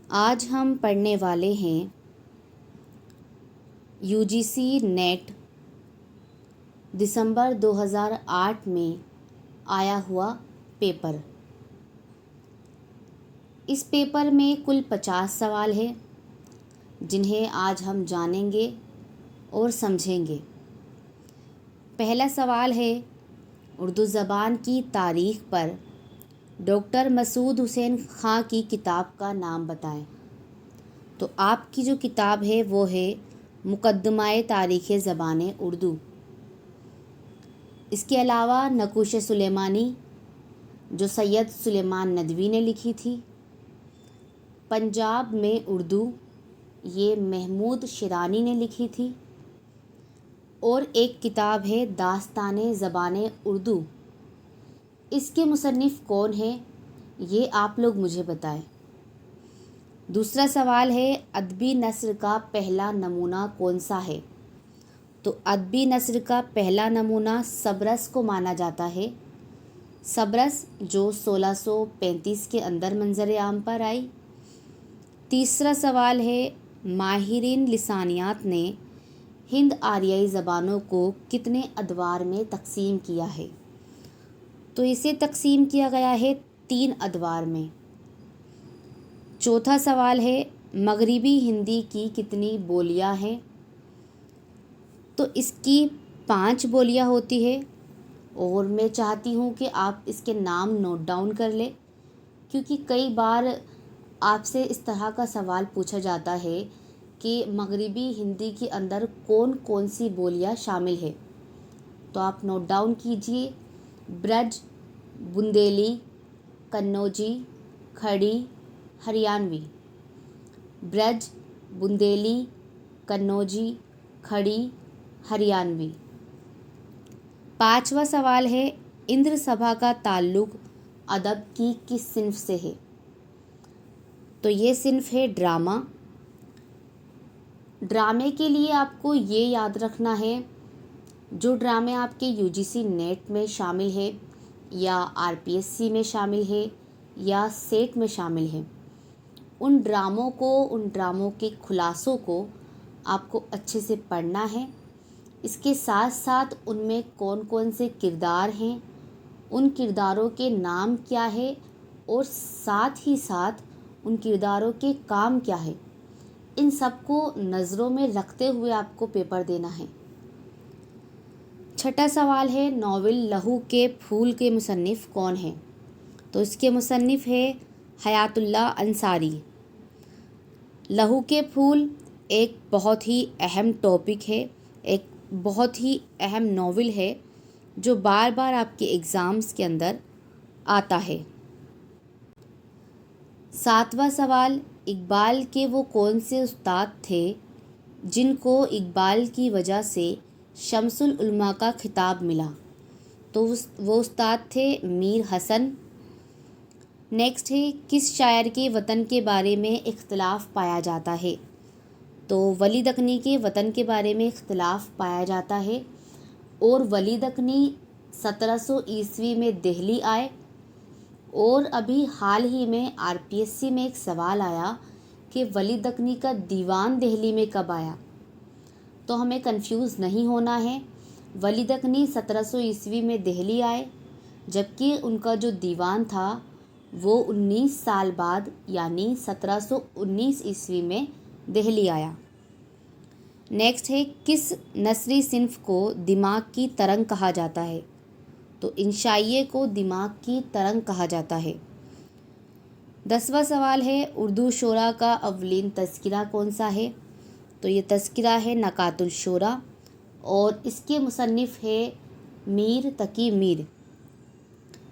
آج ہم پڑھنے والے ہیں UGC نیٹ دسمبر 2008 میں آیا ہوا پیپر۔ اس پیپر میں کل 50 سوال ہیں جنہیں آج ہم جانیں گے اور سمجھیں گے۔ پہلا سوال ہے، اردو زبان کی تاریخ پر ڈاکٹر مسعود حسین خاں کی کتاب کا نام بتائیں۔ تو آپ کی جو کتاب ہے وہ ہے مقدمہ تاریخ زبان اردو۔ اس کے علاوہ نقوش سلیمانی جو سید سلیمان ندوی نے لکھی تھی، پنجاب میں اردو یہ محمود شیرانی نے لکھی تھی، اور ایک کتاب ہے داستان زبان اردو۔ اس کے مصنف کون ہیں یہ آپ لوگ مجھے بتائیں۔ دوسرا سوال ہے، ادبی نثر کا پہلا نمونہ کون سا ہے؟ تو ادبی نثر کا پہلا نمونہ سبرس کو مانا جاتا ہے۔ سبرس جو 1635 کے اندر منظر عام پر آئی۔ تیسرا سوال ہے، ماہرین لسانیات نے ہند آریائی زبانوں کو کتنے ادوار میں تقسیم کیا ہے؟ تو اسے تقسیم کیا گیا ہے 3 ادوار میں۔ چوتھا سوال ہے، مغربی ہندی کی کتنی بولیاں ہیں؟ تو اس کی 5 بولیاں ہوتی ہے، اور میں چاہتی ہوں کہ آپ اس کے نام نوٹ ڈاؤن کر لیں، کیونکہ کئی بار آپ سے اس طرح کا سوال پوچھا جاتا ہے کہ مغربی ہندی کے اندر کون کون سی بولیاں شامل ہے۔ تو آپ نوٹ ڈاؤن کیجئے، برج، بندیلی، کنوجی، کھڑی، ہریانوی۔ برج، بندیلی، کنوجی، کھڑی، ہریانوی۔ 5واں سوال ہے، اندر سبھا کا تعلق ادب کی کس صنف سے ہے؟ تو یہ صنف ہے ڈرامہ۔ ڈرامے کے لیے آپ کو یہ یاد رکھنا ہے، جو ڈرامے آپ کے UGC نیٹ میں شامل ہے یا RPSC میں شامل ہے یا سیٹ میں شامل ہے، ان ڈراموں کے خلاصوں کو آپ کو اچھے سے پڑھنا ہے۔ اس کے ساتھ ساتھ ان میں کون کون سے کردار ہیں، ان کرداروں کے نام کیا ہے، اور ساتھ ہی ساتھ ان کرداروں کے کام کیا ہے، ان سب کو نظروں میں رکھتے ہوئے آپ کو پیپر دینا ہے۔ چھٹا سوال ہے، ناول لہو کے پھول کے مصنف کون ہیں؟ تو اس کے مصنف ہے حیات اللہ انصاری۔ لہو کے پھول ایک بہت ہی اہم ٹاپک ہے، ایک بہت ہی اہم ناول ہے جو بار بار آپ کے ایگزامز کے اندر آتا ہے۔ 7واں سوال، اقبال کے وہ کون سے استاد تھے جن کو اقبال کی وجہ سے شمس العلماء کا خطاب ملا؟ تو وہ استاد تھے میر حسن۔ نیکسٹ ہے، کس شاعر کے وطن کے بارے میں اختلاف پایا جاتا ہے؟ تو ولی دکنی کے وطن کے بارے میں اختلاف پایا جاتا ہے، اور ولی دکنی 1700 عیسوی میں دہلی آئے، اور ابھی حال ہی میں RPSC میں ایک سوال آیا کہ ولی دکنی کا دیوان دہلی میں کب آیا؟ تو ہمیں کنفیوز نہیں ہونا ہے، ولی دکنی 1700 عیسوی میں دہلی آئے، جبکہ ان کا جو دیوان تھا وہ 19 سال بعد یعنی 1719 عیسوی میں دہلی آیا۔ نیکسٹ ہے، کس نثری صنف کو دماغ کی ترنگ کہا جاتا ہے؟ تو انشائیے کو دماغ کی ترنگ کہا جاتا ہے۔ 10واں سوال ہے، اردو شعراء کا اولین تذکرہ کون سا ہے؟ تو یہ تذکرہ ہے نکات الشعراء، اور اس کے مصنف ہے میر تقی میر۔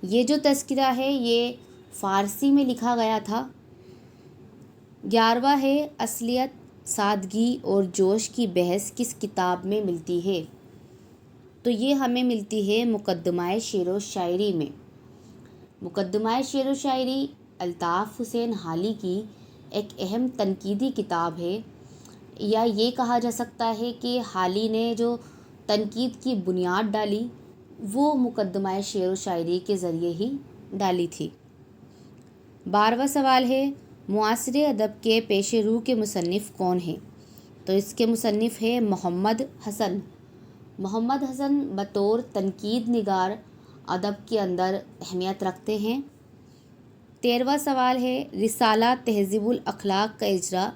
یہ جو تذکرہ ہے یہ فارسی میں لکھا گیا تھا۔ 11واں ہے، اصلیت، سادگی اور جوش کی بحث کس کتاب میں ملتی ہے؟ تو یہ ہمیں ملتی ہے مقدمہ شعر و شاعری میں۔ مقدمہ شعر و شاعری الطاف حسین حالی کی ایک اہم تنقیدی کتاب ہے، یا یہ کہا جا سکتا ہے کہ حالی نے جو تنقید کی بنیاد ڈالی وہ مقدمہ شعر و شاعری کے ذریعے ہی ڈالی تھی۔ 12واں سوال ہے، معاصر ادب کے پیش رو کے مصنف کون ہیں؟ تو اس کے مصنف ہے محمد حسن۔ محمد حسن بطور تنقید نگار ادب کے اندر اہمیت رکھتے ہیں۔ 13واں سوال ہے رسالہ تہذیب الاخلاق کا اجرا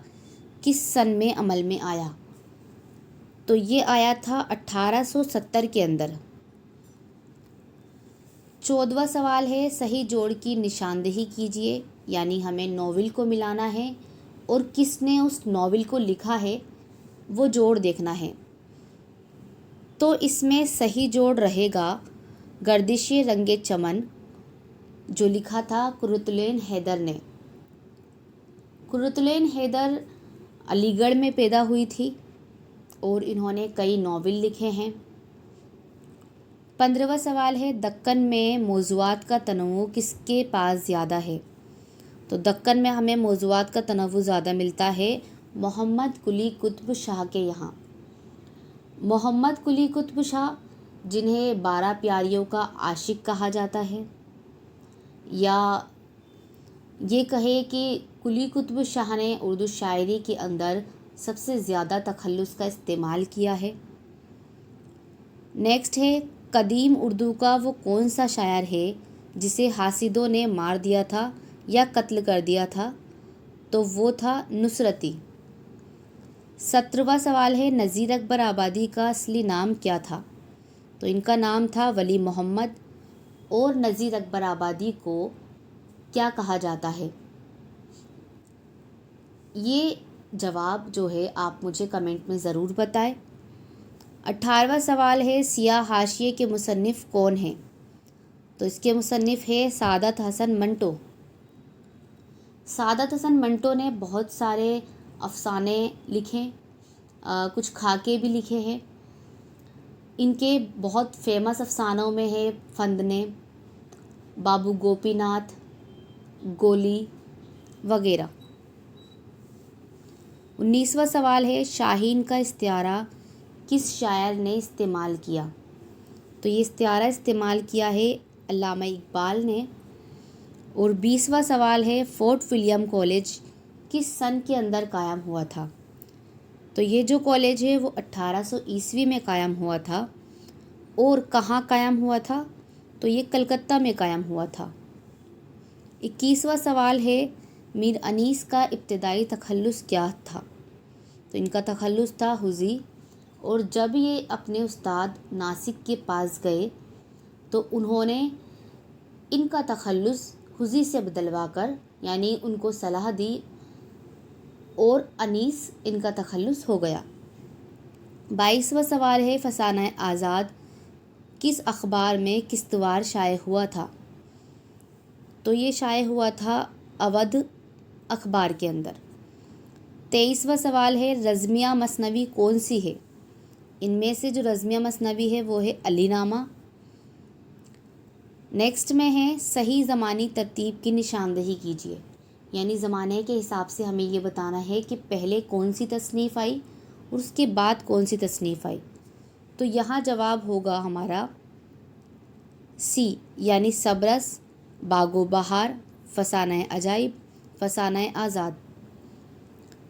کس سن میں عمل میں آیا؟ تو یہ آیا تھا 1870 کے اندر۔ 14واں سوال ہے صحیح جوڑ کی نشاندہی کیجیے، یعنی ہمیں ناول کو ملانا ہے اور کس نے اس ناول کو لکھا ہے وہ جوڑ دیکھنا ہے۔ تو اس میں صحیح جوڑ رہے گا گردش رنگ چمن، جو لکھا تھا قرۃ العین حیدر نے۔ قرۃ العین حیدر علی گڑھ میں پیدا ہوئی تھی اور انہوں نے کئی ناول لکھے ہیں۔ 15واں سوال ہے دکن میں موضوعات کا تنوع کس کے پاس زیادہ ہے؟ تو دکن میں ہمیں موضوعات کا تنوع زیادہ ملتا ہے محمد قلی قطب شاہ کے یہاں۔ محمد قلی قطب شاہ، جنہیں 12 پیاریوں کا عاشق کہا جاتا ہے، یا یہ کہے کہ قلی قطب شاہ نے اردو شاعری کے اندر سب سے زیادہ تخلص کا استعمال کیا ہے۔ نیکسٹ ہے قدیم اردو کا وہ کون سا شاعر ہے جسے حاسدوں نے مار دیا تھا یا قتل کر دیا تھا؟ تو وہ تھا نصرتی۔ 17واں سوال ہے نذیر اکبر آبادی کا اصلی نام کیا تھا؟ تو ان کا نام تھا ولی محمد، اور نذیر اکبر آبادی کو کیا کہا جاتا ہے؟ یہ جواب جو ہے آپ مجھے کمنٹ میں ضرور بتائیں۔ 18واں سوال ہے سیاہ حاشیے کے مصنف کون ہیں؟ تو اس کے مصنف ہے سعادت حسن منٹو۔ سعادت حسن منٹو نے بہت سارے افسانے لکھے، کچھ خاکے بھی لکھے ہیں۔ ان کے بہت فیمس افسانوں میں ہے فندنے، بابو گوپی ناتھ، گولی وغیرہ۔ 19واں سوال ہے شاہین کا استعارہ کس شاعر نے استعمال کیا؟ تو یہ استعارہ استعمال کیا ہے علامہ اقبال نے۔ اور 20واں سوال ہے فورٹ ولیم کالج کس سن کے اندر قائم ہوا تھا؟ تو یہ جو کالج ہے وہ 1800 عیسوی میں قائم ہوا تھا۔ اور کہاں قائم ہوا تھا؟ تو یہ کلکتہ میں قائم ہوا تھا۔ 21واں سوال ہے میر انیس کا ابتدائی تخلص کیا تھا؟ تو ان کا تخلص تھا حزی، اور جب یہ اپنے استاد ناسک کے پاس گئے تو انہوں نے ان کا تخلص حزی سے بدلوا کر، یعنی ان کو صلاح دی، اور انیس ان کا تخلص ہو گیا۔ 22واں سوال ہے فسانہ آزاد کس اخبار میں قسطوار شائع ہوا تھا؟ تو یہ شائع ہوا تھا اودھ اخبار کے اندر۔ 23واں سوال ہے رزمیہ مثنوی کون سی ہے؟ ان میں سے جو رزمیہ مثنوی ہے وہ ہے علی نامہ۔ نیکسٹ میں ہے صحیح زمانی ترتیب کی نشاندہی کیجیے، یعنی زمانے کے حساب سے ہمیں یہ بتانا ہے کہ پہلے کون سی تصنیف آئی اور اس کے بعد کون سی تصنیف آئی۔ تو یہاں جواب ہوگا ہمارا سی، یعنی سبرس، باغ و بہار، فسانہ عجائب، فسانہ آزاد۔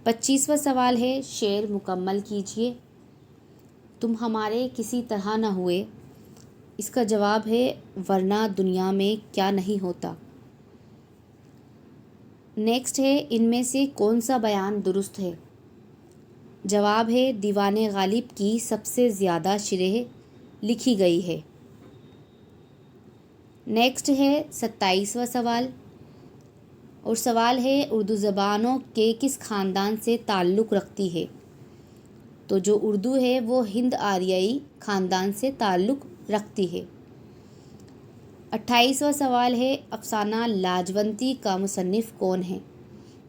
25واں سوال ہے شعر مکمل کیجیے، تم ہمارے کسی طرح نہ ہوئے۔ اس کا جواب ہے ورنہ دنیا میں کیا نہیں ہوتا۔ نیکسٹ ہے ان میں سے کون سا بیان درست ہے؟ جواب ہے دیوان غالب کی سب سے زیادہ شرح لکھی گئی ہے۔ نیکسٹ ہے 27واں سوال، اور سوال ہے اردو زبانوں کے کس خاندان سے تعلق رکھتی ہے؟ تو جو اردو ہے وہ ہند آریائی خاندان سے تعلق رکھتی ہے۔ 28واں سوال ہے افسانہ لاجونتی کا مصنف کون ہے؟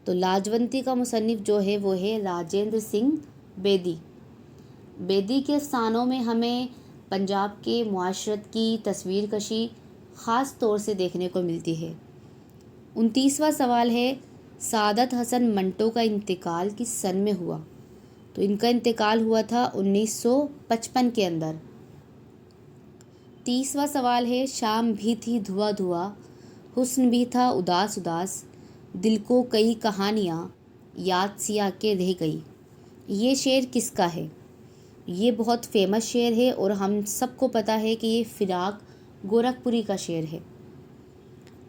تو لاجونتی کا مصنف جو ہے وہ ہے راجندر سنگھ بیدی۔ بیدی کے افسانوں میں ہمیں پنجاب کے معاشرت کی تصویر کشی خاص طور سے دیکھنے کو ملتی ہے۔ 29واں سوال ہے سعادت حسن منٹو کا انتقال کس سن میں ہوا؟ تو ان کا انتقال ہوا تھا 1955 کے اندر۔ 30واں سوال ہے شام بھی تھی دھواں دھواں، حسن بھی تھا اداس اداس، دل کو کئی کہانیاں یاد سی آ کے رہ گئی. یہ شعر کس کا ہے؟ یہ بہت فیمس شعر ہے اور ہم سب کو پتہ ہے کہ یہ فراق گورکھپوری کا شعر ہے.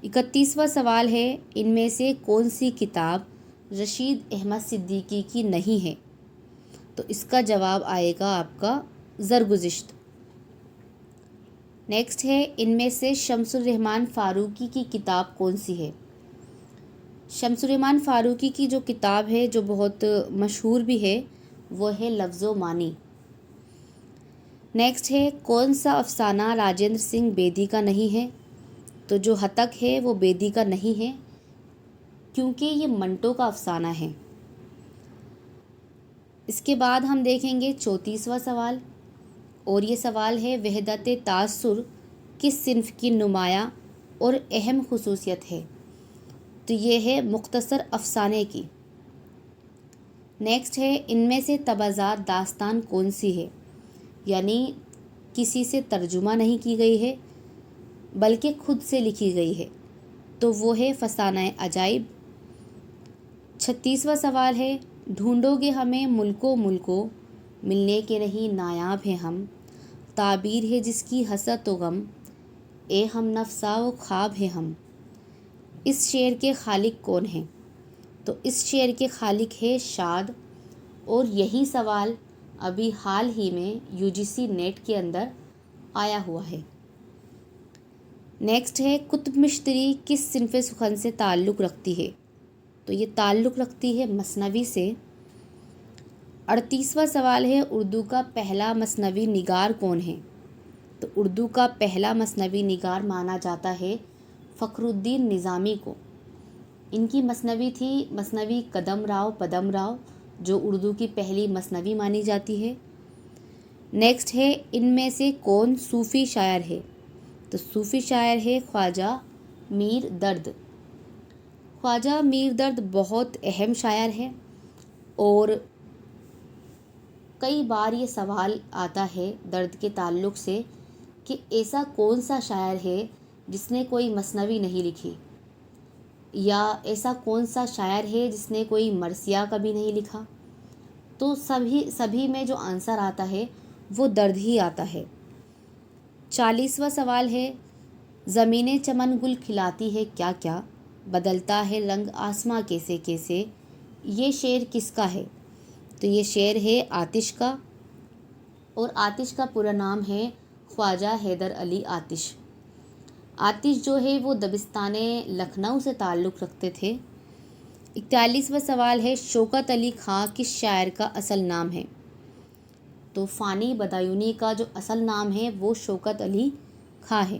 31واں سوال ہے، ان میں سے کون سی کتاب رشید احمد صدیقی کی نہیں ہے؟ تو اس کا جواب آئے گا آپ کا زرگزشت. نیکسٹ ہے، ان میں سے شمس الرحمن فاروقی کی کتاب کون سی ہے؟ شمس الرحمن فاروقی کی جو کتاب ہے جو بہت مشہور بھی ہے وہ ہے لفظ و معنی. نیکسٹ ہے، کون سا افسانہ راجندر سنگھ بیدی کا نہیں ہے؟ تو جو ہتک ہے وہ بیدی کا نہیں ہے کیونکہ یہ منٹو کا افسانہ ہے. اس کے بعد ہم دیکھیں گے 34واں سوال، اور یہ سوال ہے وحدت تاثر کس صنف کی نمایاں اور اہم خصوصیت ہے؟ تو یہ ہے مختصر افسانے کی. نیکسٹ ہے، ان میں سے تبعزات داستان کون سی ہے؟ یعنی کسی سے ترجمہ نہیں کی گئی ہے بلکہ خود سے لکھی گئی ہے. تو وہ ہے فسانہ عجائب. 36واں سوال ہے، ڈھونڈو گے ہمیں ملکو ملکو ملنے کے نہیں نایاب ہیں ہم، تعبیر ہے جس کی حسرت و غم، اے ہم نفسا و خواب ہے ہم. اس شعر کے خالق کون ہیں؟ تو اس شعر کے خالق ہے شاد، اور یہی سوال ابھی حال ہی میں UGC نیٹ کے اندر آیا ہوا ہے. نیکسٹ ہے، کتب مشتری کس صنف سخن سے تعلق رکھتی ہے؟ تو یہ تعلق رکھتی ہے مثنوی سے. 38واں سوال ہے، اردو کا پہلا مثنوی نگار کون ہے؟ تو اردو کا پہلا مثنوی نگار مانا جاتا ہے فخر الدین نظامی کو. ان کی مثنوی تھی مثنوی قدم راؤ پدم راؤ، جو اردو کی پہلی مثنوی مانی جاتی ہے. نیکسٹ ہے، ان میں سے کون صوفی شاعر ہے؟ تو صوفی شاعر ہے خواجہ میر درد. خواجہ میر درد بہت اہم شاعر ہے اور کئی بار یہ سوال آتا ہے درد کے تعلق سے کہ ایسا کون سا شاعر ہے جس نے کوئی مثنوی نہیں لکھی، یا ایسا کون سا شاعر ہے جس نے کوئی مرثیہ کبھی نہیں لکھا. تو سبھی میں جو آنسر آتا ہے وہ درد ہی آتا ہے. 40واں سوال ہے، زمینیں چمن گل کھلاتی ہے کیا کیا، بدلتا ہے رنگ آسماں کیسے کیسے، یہ شعر کس کا ہے؟ تو یہ شعر ہے آتش کا، اور آتش کا پورا نام ہے خواجہ حیدر علی آتش. آتش جو ہے وہ دبستان لکھنؤ سے تعلق رکھتے تھے. 41واں سوال ہے، شوکت علی خاں کس شاعر کا اصل نام ہے؟ تو فانی بدایونی کا جو اصل نام ہے وہ شوکت علی خاں ہے.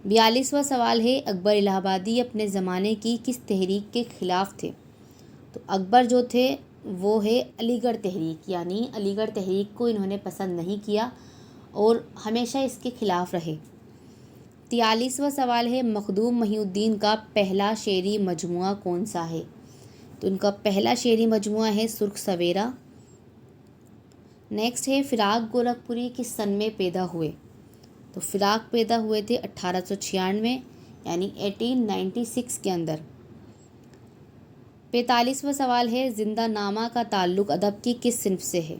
42واں سوال ہے، اکبر الہ آبادی اپنے زمانے کی کس تحریک کے خلاف تھے؟ تو اکبر جو تھے وہ ہے علی گڑھ تحریک، یعنی علی گڑھ تحریک کو انہوں نے پسند نہیں کیا اور ہمیشہ اس کے خلاف رہے. 43واں سوال ہے، مخدوم محی الدین کا پہلا شعری مجموعہ کون سا ہے؟ تو ان کا پہلا شعری مجموعہ ہے سرخ سویرا. نیکسٹ ہے، فراق گورکھپوری کس سن میں پیدا ہوئے؟ تو فراق پیدا ہوئے تھے 1896 یعنی 1896 کے اندر. 45واں سوال ہے، زندہ نامہ کا تعلق ادب کی کس صنف سے ہے؟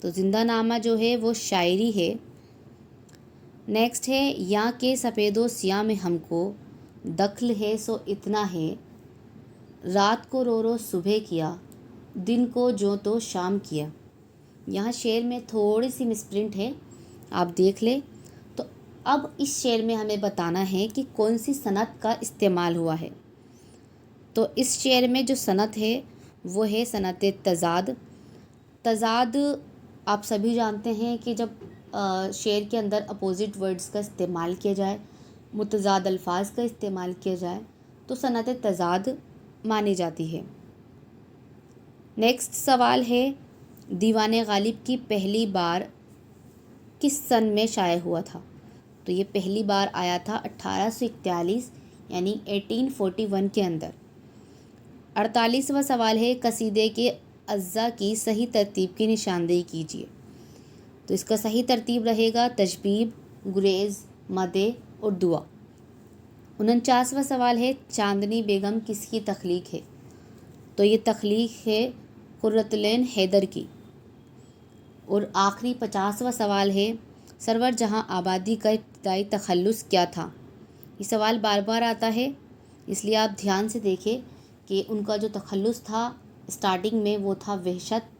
تو زندہ نامہ جو ہے وہ شاعری ہے. نیکسٹ ہے، یاں کے سفید و سیاہ میں ہم کو دخل ہے سو اتنا ہے، رات کو رو رو صبح کیا، دن کو جو تو شام کیا. یہاں شعر میں تھوڑی سی مسپرنٹ ہے، آپ دیکھ لیں. تو اب اس شعر میں ہمیں بتانا ہے کہ کون سی صنعت کا استعمال ہوا ہے. تو اس شعر میں جو صنعت ہے وہ ہے صنعت تضاد. تضاد آپ سبھی جانتے ہیں کہ جب شعر کے اندر اپوزٹ ورڈز کا استعمال کیا جائے، متضاد الفاظ کا استعمال کیا جائے تو صنعت تضاد مانی جاتی ہے. نیکسٹ سوال ہے، دیوان غالب کی پہلی بار کس سن میں شائع ہوا تھا؟ تو یہ پہلی بار آیا تھا 1841 یعنی 1841 کے اندر. 48واں سوال ہے، قصیدے کے اجزاء کی صحیح ترتیب کی نشاندہی کیجیے. تو اس کا صحیح ترتیب رہے گا تشبیب، گریز، مدح اور دعا. 49واں سوال ہے چاندنی بیگم کس کی تخلیق ہے؟ تو یہ تخلیق ہے قرۃ العین حیدر کی۔ اور آخری 50واں سوال ہے سرور جہاں آبادی کا ابتدائی تخلص کیا تھا؟ یہ سوال بار بار آتا ہے، اس لیے آپ دھیان سے دیکھیں کہ ان کا جو تخلص تھا اسٹارٹنگ میں وہ تھا وحشت۔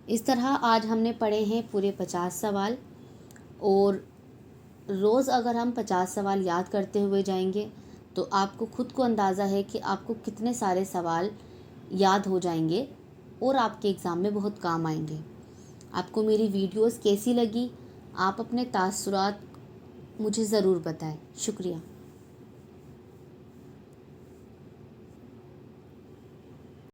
اس طرح آج ہم نے پڑھے ہیں پورے 50 سوال، اور روز اگر ہم 50 سوال یاد کرتے ہوئے جائیں گے تو آپ کو خود کو اندازہ ہے کہ آپ کو کتنے سارے سوال یاد ہو جائیں گے اور آپ کے ایگزام میں بہت کام آئیں گے۔ آپ کو میری ویڈیوز کیسی لگی؟ آپ اپنے تاثرات مجھے ضرور بتائیں۔ شکریہ۔